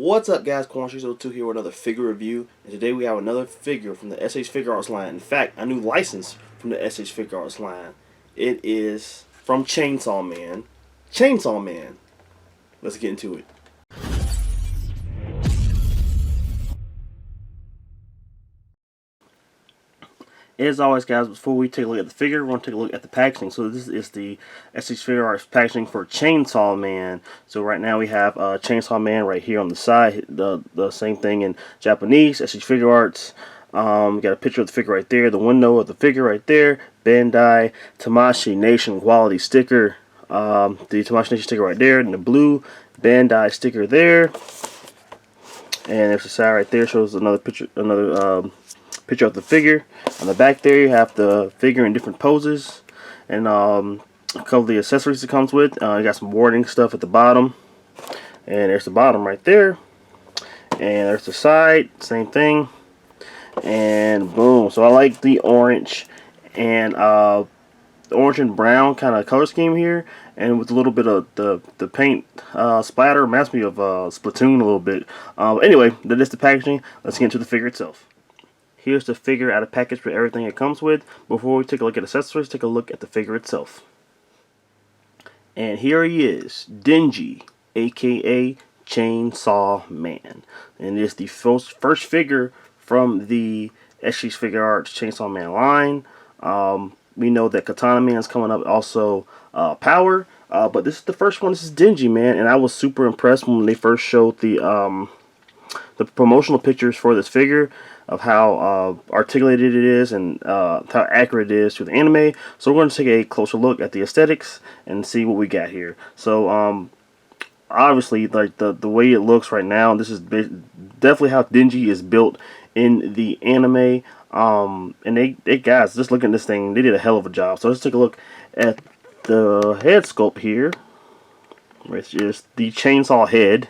What's up, guys? Corn02 here with another figure review, and today we have another figure from the SH Figuarts line. In fact, a new license from the SH Figuarts line. It is from Chainsaw Man. Chainsaw Man. Let's get into it. As always, guys, before we take a look at the figure, we're going to take a look at the packaging. So this is the SH Figuarts packaging for Chainsaw Man. So right now we have Chainsaw Man right here on the side. The same thing in Japanese, SH Figuarts. We got a picture of the figure right there, the window of the figure right there, Bandai Tamashii Nation quality sticker. The Tamashii Nation sticker right there, and the blue Bandai sticker there. And there's the side right there, shows another picture, picture of the figure. On the back there, you have the figure in different poses, and a couple of the accessories it comes with. You got some warding stuff at the bottom, and there's the bottom right there, and there's the side, same thing, and boom. So I like the orange and brown kind of color scheme here, and with a little bit of the paint splatter. Reminds me of Splatoon a little bit. Anyway, that is the packaging. Let's get into the figure itself. Here's the figure out of package with everything it comes with. Before we take a look at accessories, take a look at the figure itself. And here he is, Denji, aka Chainsaw Man. And it is the first figure from the SH Figuarts Chainsaw Man line. We know that Katana Man is coming up, also Power. But this is the first one. This is Denji, man. And I was super impressed when they first showed the promotional pictures for this figure, of how articulated it is and how accurate it is to the anime. So we're going to take a closer look at the aesthetics and see what we got here. So obviously, like the way it looks right now, this is definitely how Denji is built in the anime. And they guys, just look at this thing, they did a hell of a job. So let's take a look at the head sculpt here, which is the chainsaw head.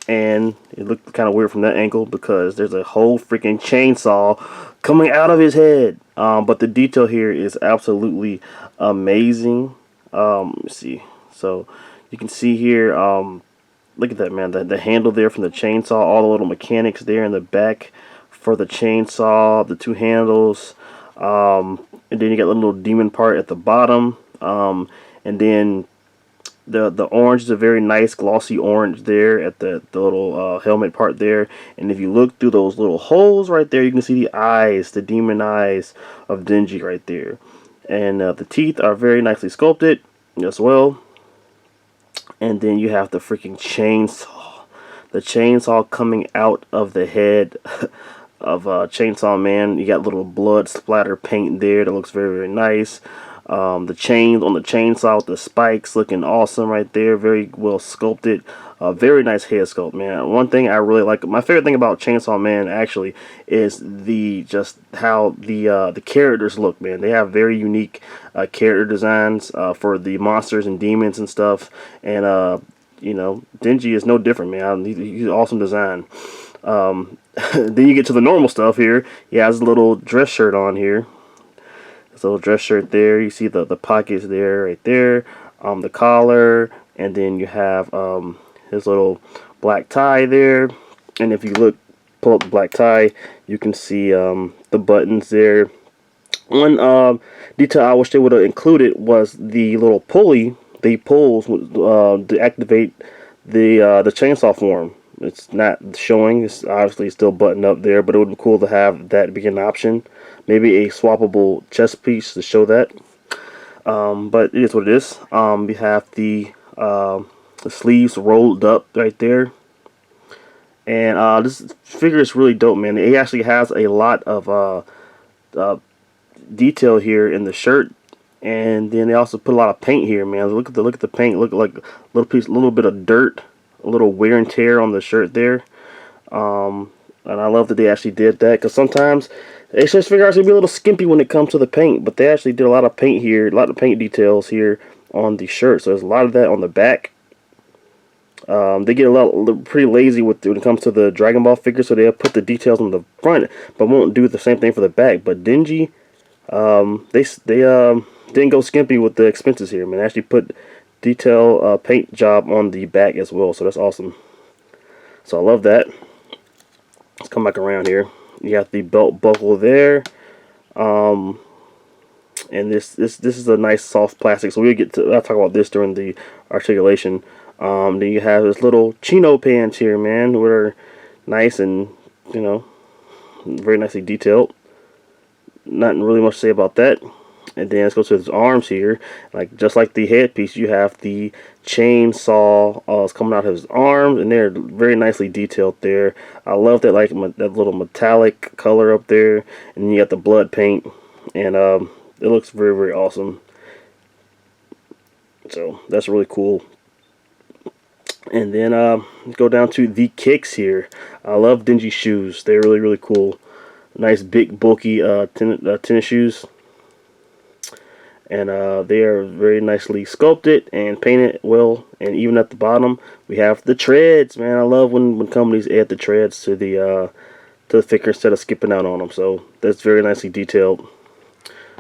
And it looked kind of weird from that angle because there's a whole freaking chainsaw coming out of his head. But the detail here is absolutely amazing. Let me see. So you can see here, look at that, man. The handle there from the chainsaw, all the little mechanics there in the back for the chainsaw, the two handles. And then you got the little demon part at the bottom. And then the orange is a very nice glossy orange there at the little helmet part there. And if you look through those little holes right there, you can see the eyes, the demon eyes of Denji right there. And the teeth are very nicely sculpted as well. And then you have the freaking chainsaw. The chainsaw coming out of the head of Chainsaw Man. You got little blood splatter paint there that looks very, very nice. The chains on the chainsaw with the spikes looking awesome right there. Very well sculpted. Very nice head sculpt, man. One thing I really like, my favorite thing about Chainsaw Man actually is just how the characters look, man. They have very unique character designs for the monsters and demons and stuff. And you know, Denji is no different, man. He's an awesome design. Then you get to the normal stuff here. He has a little dress shirt on here. Little dress shirt there. You see the pockets there, right there. The collar, and then you have his little black tie there. And if you pull up the black tie, you can see the buttons there. One detail I wish they would have included was the little pulley. They pulls to activate the chainsaw form. It's not showing. It's obviously still buttoned up there, but it would be cool to have that be an option. Maybe a swappable chest piece to show that. But it is what it is. We have the sleeves rolled up right there. And this figure is really dope, man. It actually has a lot of detail here in the shirt. And then they also put a lot of paint here, man. Look at the paint. Look like a little bit of dirt, a little wear and tear on the shirt there. And I love that they actually did that, because sometimes SH Figuarts can be a little skimpy when it comes to the paint, but they actually did a lot of paint here, a lot of paint details here on the shirt. So there's a lot of that on the back. They get pretty lazy when it comes to the Dragon Ball figure, so they'll put the details on the front, but won't do the same thing for the back. But Denji, they didn't go skimpy with the expenses here, man. They actually put detail paint job on the back as well, so that's awesome. So I love that. Let's come back around here. You got the belt buckle there. And this is a nice soft plastic. So I'll talk about this during the articulation. Then you have this little chino pants here, man, which are nice and, you know, very nicely detailed. Not really much to say about that. And then let's go to his arms here. Like just like the headpiece, you have the chainsaw it's coming out of his arms, and they're very nicely detailed there. I love that, like that little metallic color up there, and then you got the blood paint, and it looks very, very awesome. So that's really cool. And then go down to the kicks here. I love Denji shoes. They're really, really cool. Nice big bulky tennis shoes. And they are very nicely sculpted and painted well. And even at the bottom, we have the treads. Man, I love when companies add the treads to the thicker instead of skipping out on them. So that's very nicely detailed.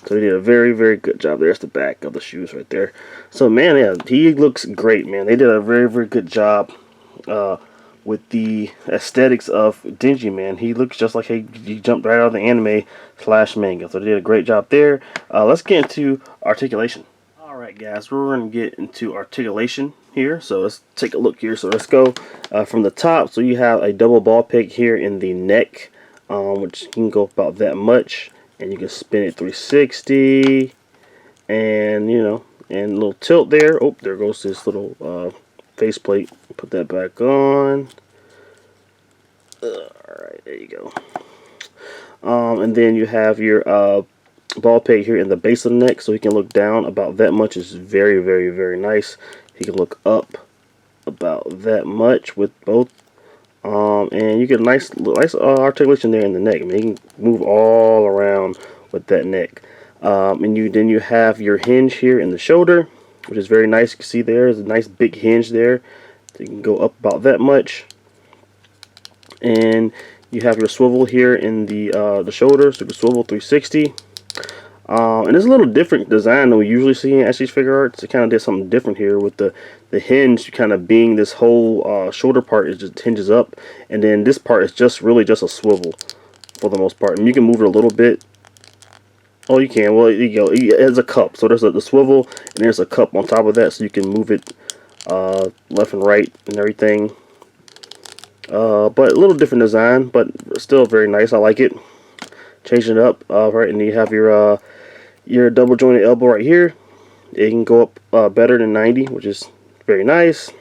So they did a very, very good job. There's the back of the shoes right there. So man, yeah, he looks great, man. They did a very, very good job with the aesthetics of Denji, man. He looks just like he jumped right out of the anime / manga. So they did a great job there. Let's get into articulation. Alright guys, we're going to get into articulation here. So let's take a look here. So let's go from the top. So you have a double ball peg here in the neck, which can go about that much. And you can spin it 360. And, you know, and a little tilt there. Oh, there goes this little face plate. Put that back on. Alright, there you go. And then you have your ball peg here in the base of the neck, so he can look down about that much. Is very, very, very nice. He can look up about that much with both. And you get a nice articulation there in the neck. I mean, you can move all around with that neck. And then you have your hinge here in the shoulder, which is very nice. You can see there's a nice big hinge there. So you can go up about that much. And you have your swivel here in the shoulder, so you can swivel 360. And it's a little different design than we usually see in SH Figuarts. It kind of did something different here with the hinge kind of being this whole shoulder part is just hinges up, and then this part is just really just a swivel for the most part. And you can move it a little bit. Oh, you can. Well, you go. It has a cup, so there's the swivel, and there's a cup on top of that, so you can move it left and right and everything. But a little different design, but still very nice. I like it. Changing it up, right, and you have your double jointed elbow right here. It can go up better than 90, which is very nice.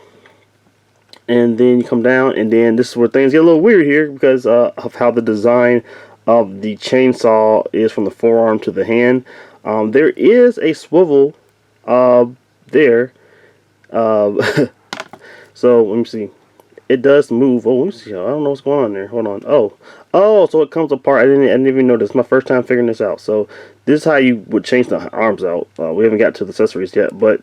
And then you come down, and then this is where things get a little weird here because of how the design of the chainsaw is from the forearm to the hand. There is a swivel there. So let me see. It does move. Oh, let me see. I don't know what's going on there. Hold on. Oh, so it comes apart. I didn't even know this. My first time figuring this out. So this is how you would change the arms out. We haven't got to the accessories yet, but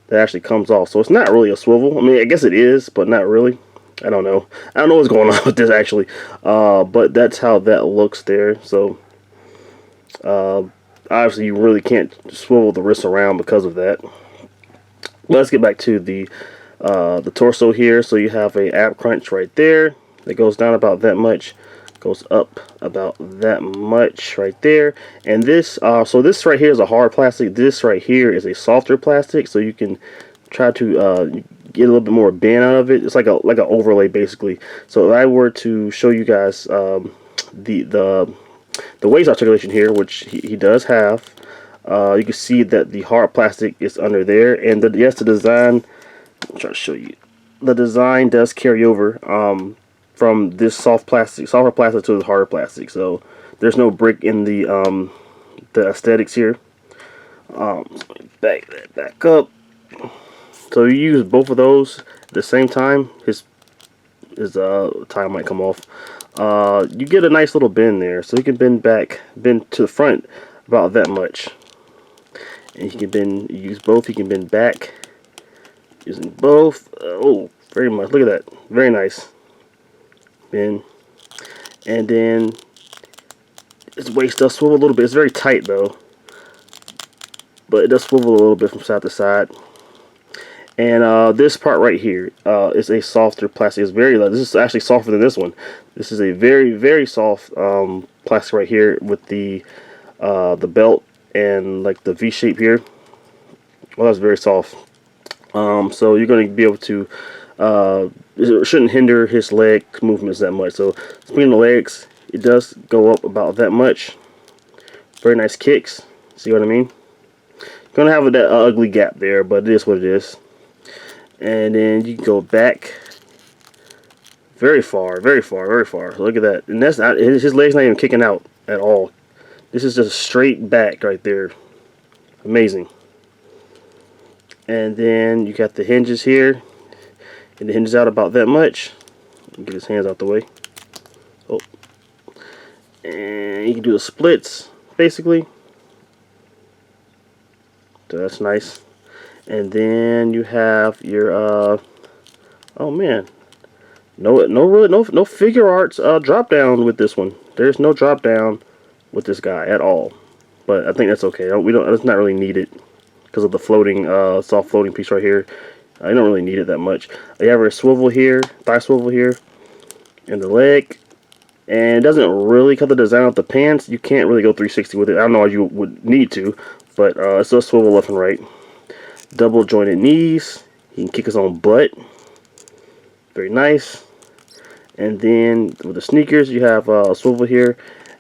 that actually comes off. So it's not really a swivel. I mean, I guess it is, but not really. I don't know. I don't know what's going on with this actually. But that's how that looks there. So obviously you really can't swivel the wrist around because of that. Let's get back to the torso here. So you have a ab crunch right there that goes down about that much, goes up about that much right there. And this so this right here is a hard plastic. This right here is a softer plastic, so you can try to get a little bit more bend out of it. It's like an overlay basically. So if I were to show you guys the waist articulation here, which he does have, you can see that the hard plastic is under there, and yes, the design, I'll try to show you, the design does carry over from this softer plastic to the harder plastic. So there's no brick in the aesthetics here. Back that back up. So you use both of those at the same time. His tie might come off. You get a nice little bend there, so you can bend to the front about that much. And you can use both. You can bend back using both. Oh, very much. Look at that. Very nice. Bend. And then his waist does swivel a little bit. It's very tight though, but it does swivel a little bit from side to side. And this part right here is a softer plastic. It's very light. This is actually softer than this one. This is a very soft plastic right here with the belt and like the V shape here. Well, that's very soft. So you're going to be able to. It shouldn't hinder his leg movements that much. So speaking of the legs, it does go up about that much. Very nice kicks. See what I mean? Gonna have that ugly gap there, but it is what it is. And then you can go back very far, very far, very far. Look at that. And that's not his leg's not even kicking out at all. This is just straight back right there. Amazing. And then you got the hinges here. And the hinges out about that much. Get his hands out the way. Oh. And you can do the splits, basically. So that's nice. And then you have your oh man. No Figuarts drop down with this one. There's no drop down with this guy at all. But I think that's okay. We don't it's not really needed because of the floating soft floating piece right here. I don't really need it that much. You have a swivel here, thigh swivel here, and the leg. And it doesn't really cut the design off the pants. You can't really go 360 with it. I don't know why you would need to, but it's a swivel left and right. Double jointed knees. He can kick his own butt. Very nice. And then with the sneakers, you have a swivel here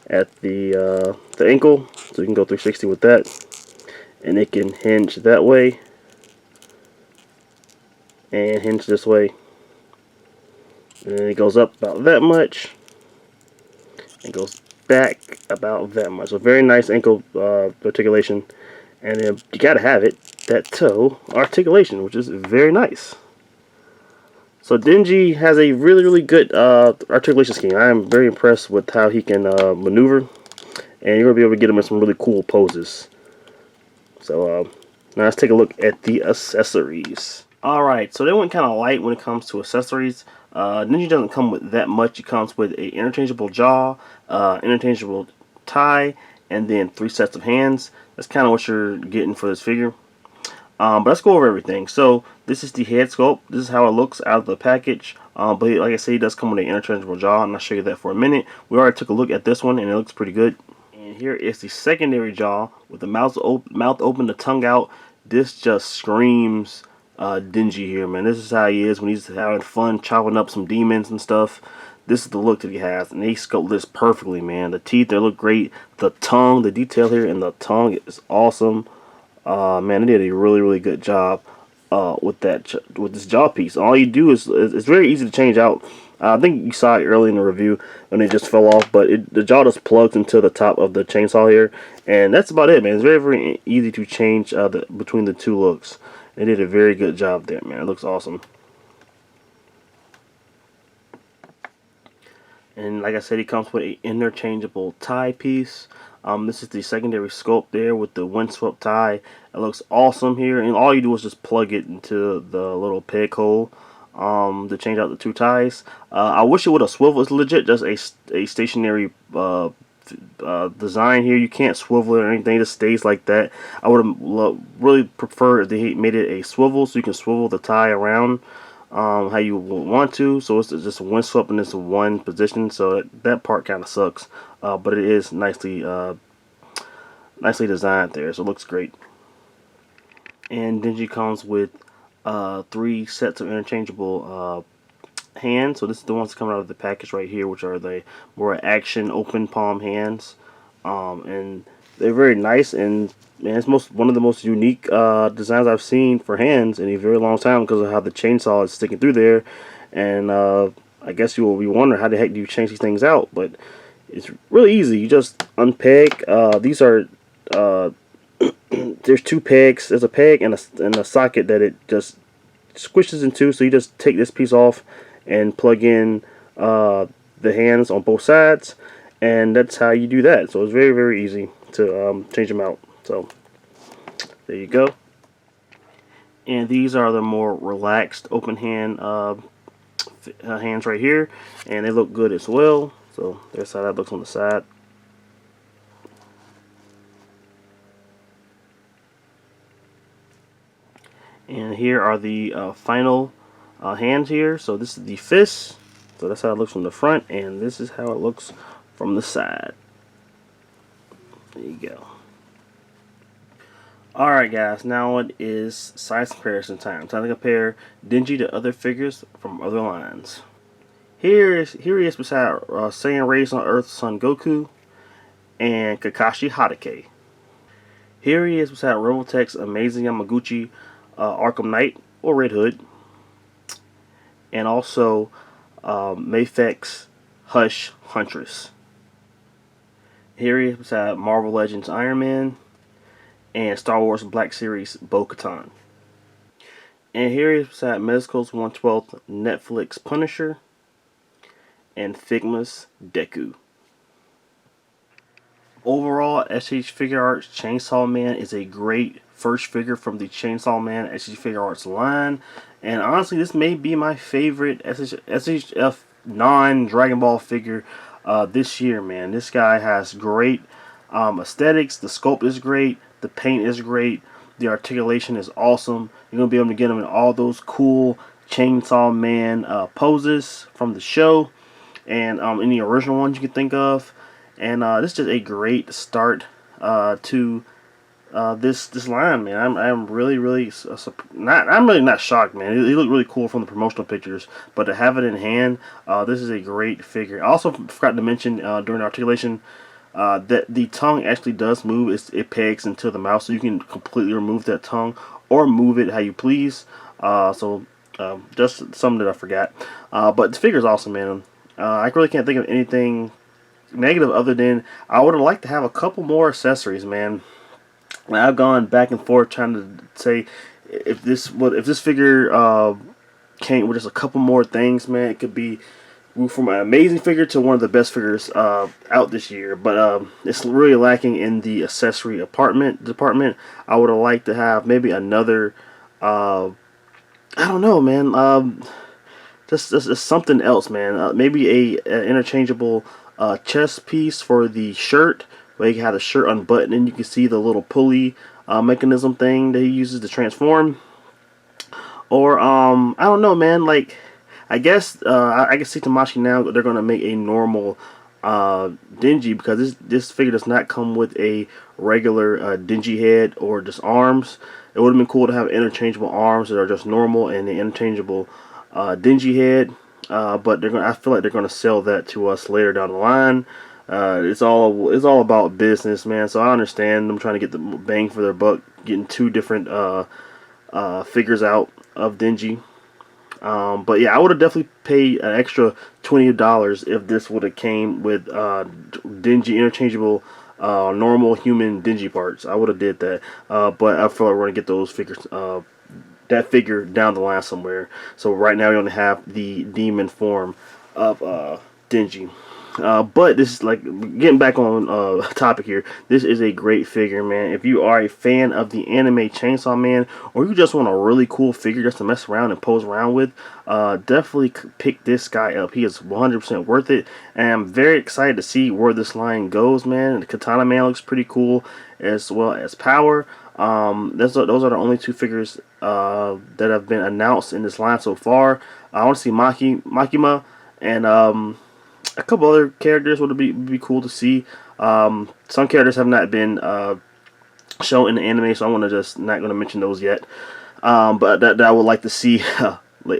at the ankle, so you can go 360 with that. And it can hinge that way and hinge this way. And then it goes up about that much. It goes back about that much. So very nice ankle articulation. And then you gotta have it, that toe articulation, which is very nice. So Denji has a really good articulation scheme. I am very impressed with how he can maneuver, and you're gonna be able to get him in some really cool poses. So now let's take a look at the accessories. Alright, so they went kind of light when it comes to accessories. Denji doesn't come with that much. It comes with a interchangeable jaw, interchangeable tie, and then 3 sets of hands. That's kind of what you're getting for this figure. But let's go over everything. So this is the head sculpt. This is how it looks out of the package. But like I said, it does come with an interchangeable jaw, and I'll show you that for a minute. We already took a look at this one, and it looks pretty good. And here is the secondary jaw with the mouth open, the tongue out. This just screams Denji here, man. This is how he is when he's having fun chopping up some demons and stuff. This is the look that he has, and they sculpt this perfectly, man. The teeth, they look great. The tongue, the detail here in the tongue is awesome. Man, they did a really good job with this jaw piece. All you do is it's very easy to change out. I think you saw it early in the review when it just fell off, but the jaw just plugs into the top of the chainsaw here, and that's about it, man. It's very easy to change between the two looks. They did a very good job there, man. It looks awesome. And like I said, it comes with an interchangeable tie piece. This is the secondary sculpt there with the windswept tie. It looks awesome here, and all you do is just plug it into the little peg hole to change out the 2 ties. I wish it would have swiveled. It's legit just a stationary design here. You can't swivel it or anything. It just stays like that. I would have really preferred if they made it a swivel, so you can swivel the tie around how you want to. So it's just windswept in this one position, so that part kind of sucks, but it is nicely designed there, so it looks great. And Denji comes with 3 sets of interchangeable hands. So this is the ones coming out of the package right here, which are the more action open palm hands, and they're very nice, and man, it's one of the most unique designs I've seen for hands in a very long time because of how the chainsaw is sticking through there. And I guess you will be wondering how the heck do you change these things out, but it's really easy. You just unpeg. These are there's 2 pegs. There's a peg and a socket that it just squishes into. So you just take this piece off and plug in the hands on both sides, and that's how you do that. So it's very easy to change them out. So there you go. And these are the more relaxed open hand hands right here, and they look good as well. So there's how that looks on the side. And here are the final hands here. So this is the fist. So that's how it looks from the front, and this is how it looks from the side. There you go. Alright guys, now it is size comparison time. Time to compare Denji to other figures from other lines. Here he is beside Saiyan raised on Earth Son Goku and Kakashi Hatake. Here he is beside Robotech's Amazing Yamaguchi Arkham Knight or Red Hood. And also Mafek's Hush Huntress. Here he is beside Marvel Legends Iron Man and Star Wars Black Series Bo-Katan. And here he is beside Mezco's 1/12 Netflix Punisher and Figma's Deku. Overall, SH Figuarts Chainsaw Man is a great first figure from the Chainsaw Man SH Figuarts line. And honestly, this may be my favorite SHF non-Dragon Ball figure this year, man. This guy has great aesthetics. The sculpt is great. The paint is great. The articulation is awesome. You're going to be able to get him in all those cool Chainsaw Man poses from the show. And any original ones you can think of. And this is just a great start to this line, man. I'm really not shocked, man. He looked really cool from the promotional pictures, but to have it in hand, this is a great figure. I also forgot to mention during articulation that the tongue actually does move. It pegs into the mouth, so you can completely remove that tongue or move it how you please. Just something that I forgot. But the figure is awesome, man. I really can't think of anything negative other than I would have liked to have a couple more accessories, man. I've gone back and forth trying to say if this figure came with just a couple more things, man, it could be from an amazing figure to one of the best figures out this year. But it's really lacking in the accessory department. I would have liked to have maybe another I don't know, man. Just something else, man. Maybe a interchangeable chest piece for the shirt, where you can have the shirt unbuttoned and you can see the little pulley mechanism thing that he uses to transform. Or I don't know, man. Like I guess I can see Tamashii now they're gonna make a normal Denji, because this figure does not come with a regular Denji head or just arms. It would have been cool to have interchangeable arms that are just normal and the interchangeable Denji head, but I feel like they're gonna sell that to us later down the line. It's all about business, man. So I understand them trying to get the bang for their buck, getting two different figures out of Denji. But yeah, I would have definitely paid an extra $20 if this would have came with Denji interchangeable normal human Denji parts. I would have did that, but I feel like we're gonna get those figures. That figure down the line somewhere. So right now we only have the demon form of Denji. But this is like getting back on topic here. This is a great figure, man. If you are a fan of the anime Chainsaw Man, or you just want a really cool figure just to mess around and pose around with, definitely pick this guy up. He is 100% worth it, and I'm very excited to see where this line goes, man. The Katana Man looks pretty cool, as well as Power. Those are the only two figures that have been announced in this line so far. I want to see Makima and a couple other characters would be cool to see. Some characters have not been shown in the anime, so I'm not gonna mention those yet. But that I would like to see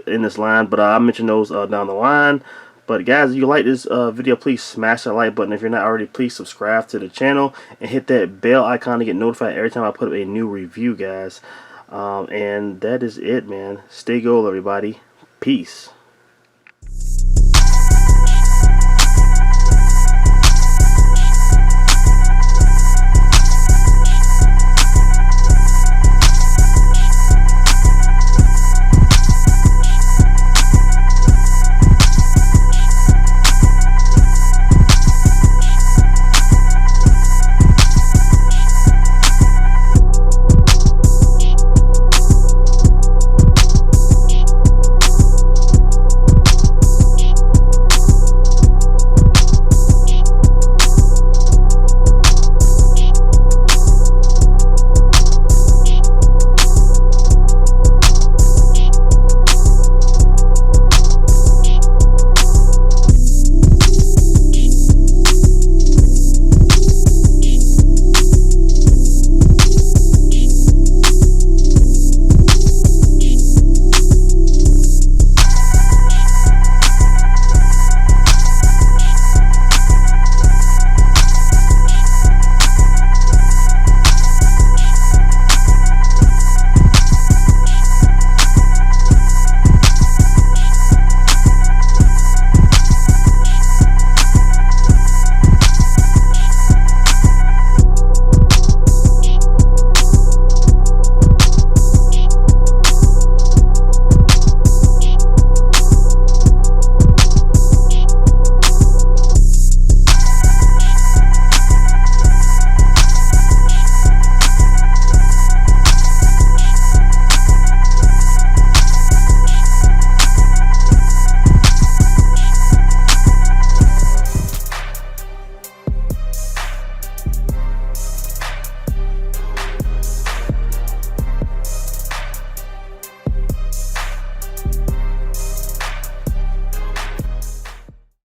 in this line. But I'll mention those down the line. But guys, if you like this video, please smash that like button. If you're not already, please subscribe to the channel and hit that bell icon to get notified every time I put up a new review, guys. And that is it, man. Stay gold, everybody. Peace.